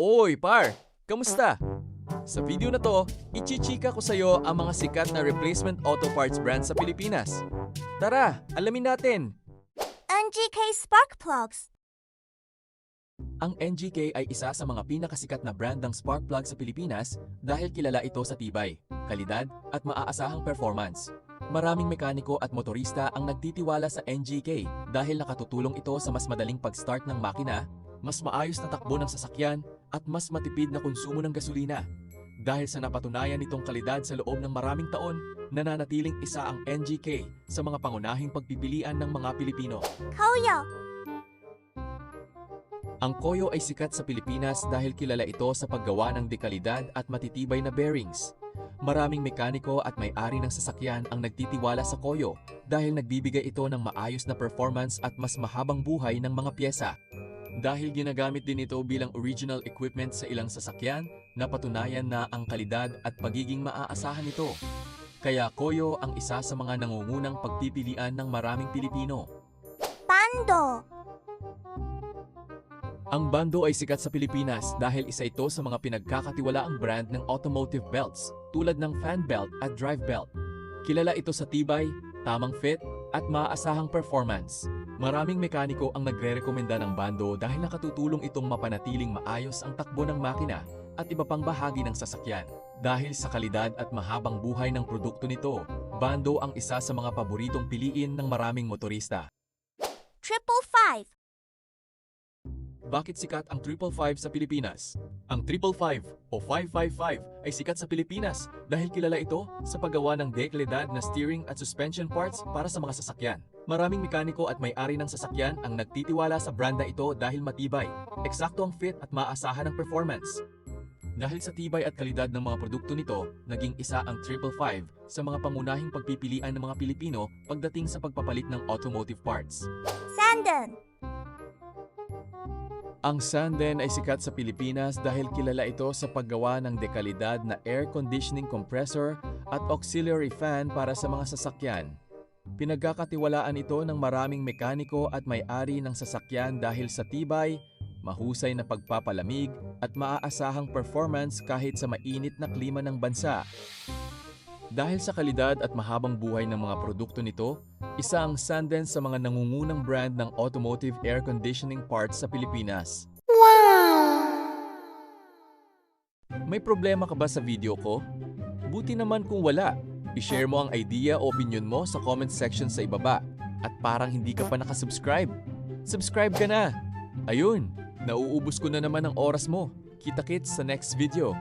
Oy, par! Kamusta? Sa video na to, ichichika ko sa'yo ang mga sikat na replacement auto parts brand sa Pilipinas. Tara, alamin natin! NGK Spark Plugs. Ang NGK ay isa sa mga pinakasikat na brand ng spark plug sa Pilipinas dahil kilala ito sa tibay, kalidad at maaasahang performance. Maraming mekaniko at motorista ang nagtitiwala sa NGK dahil nakatutulong ito sa mas madaling pag-start ng makina, mas maayos na takbo ng sasakyan at mas matipid na konsumo ng gasolina. Dahil sa napatunayan nitong kalidad sa loob ng maraming taon, nananatiling isa ang NGK sa mga pangunahing pagpipilian ng mga Pilipino. Koyo. Ang Koyo ay sikat sa Pilipinas dahil kilala ito sa paggawa ng dekalidad at matitibay na bearings. Maraming mekaniko at may-ari ng sasakyan ang nagtitiwala sa Koyo dahil nagbibigay ito ng maayos na performance at mas mahabang buhay ng mga pyesa. Dahil ginagamit din ito bilang original equipment sa ilang sasakyan, napatunayan na ang kalidad at pagiging maaasahan nito. Kaya Koyo ang isa sa mga nangungunang pagpipilian ng maraming Pilipino. Bando. Ang Bando ay sikat sa Pilipinas dahil isa ito sa mga pinagkakatiwalaang brand ng automotive belts tulad ng fan belt at drive belt. Kilala ito sa tibay, tamang fit, at maaasahang performance. Maraming mekaniko ang nagre-rekomenda ng Bando dahil nakatutulong itong mapanatiling maayos ang takbo ng makina at iba pang bahagi ng sasakyan. Dahil sa kalidad at mahabang buhay ng produkto nito, Bando ang isa sa mga paboritong piliin ng maraming motorista. 555. Bakit sikat ang 555 sa Pilipinas? Ang 555 o 555 ay sikat sa Pilipinas dahil kilala ito sa paggawa ng dekalidad na steering at suspension parts para sa mga sasakyan. Maraming mekaniko at may-ari ng sasakyan ang nagtitiwala sa brand na ito dahil matibay, eksakto ang fit at maaasahan ang performance. Dahil sa tibay at kalidad ng mga produkto nito, naging isa ang 555 sa mga pangunahing pagpipilian ng mga Pilipino pagdating sa pagpapalit ng automotive parts. Sanden. Ang Sanden ay sikat sa Pilipinas dahil kilala ito sa paggawa ng dekalidad na air conditioning compressor at auxiliary fan para sa mga sasakyan. Pinagkakatiwalaan ito ng maraming mekaniko at may-ari ng sasakyan dahil sa tibay, mahusay na pagpapalamig at maaasahang performance kahit sa mainit na klima ng bansa. Dahil sa kalidad at mahabang buhay ng mga produkto nito, isa ang Sanden sa mga nangungunang brand ng automotive air conditioning parts sa Pilipinas. May problema ka ba sa video ko? Buti naman kung wala. I-share mo ang idea o opinion mo sa comment section sa ibaba. At parang hindi ka pa nakasubscribe. Subscribe ka na! Ayun, nauubos ko na naman ang oras mo. Kita-kits sa next video.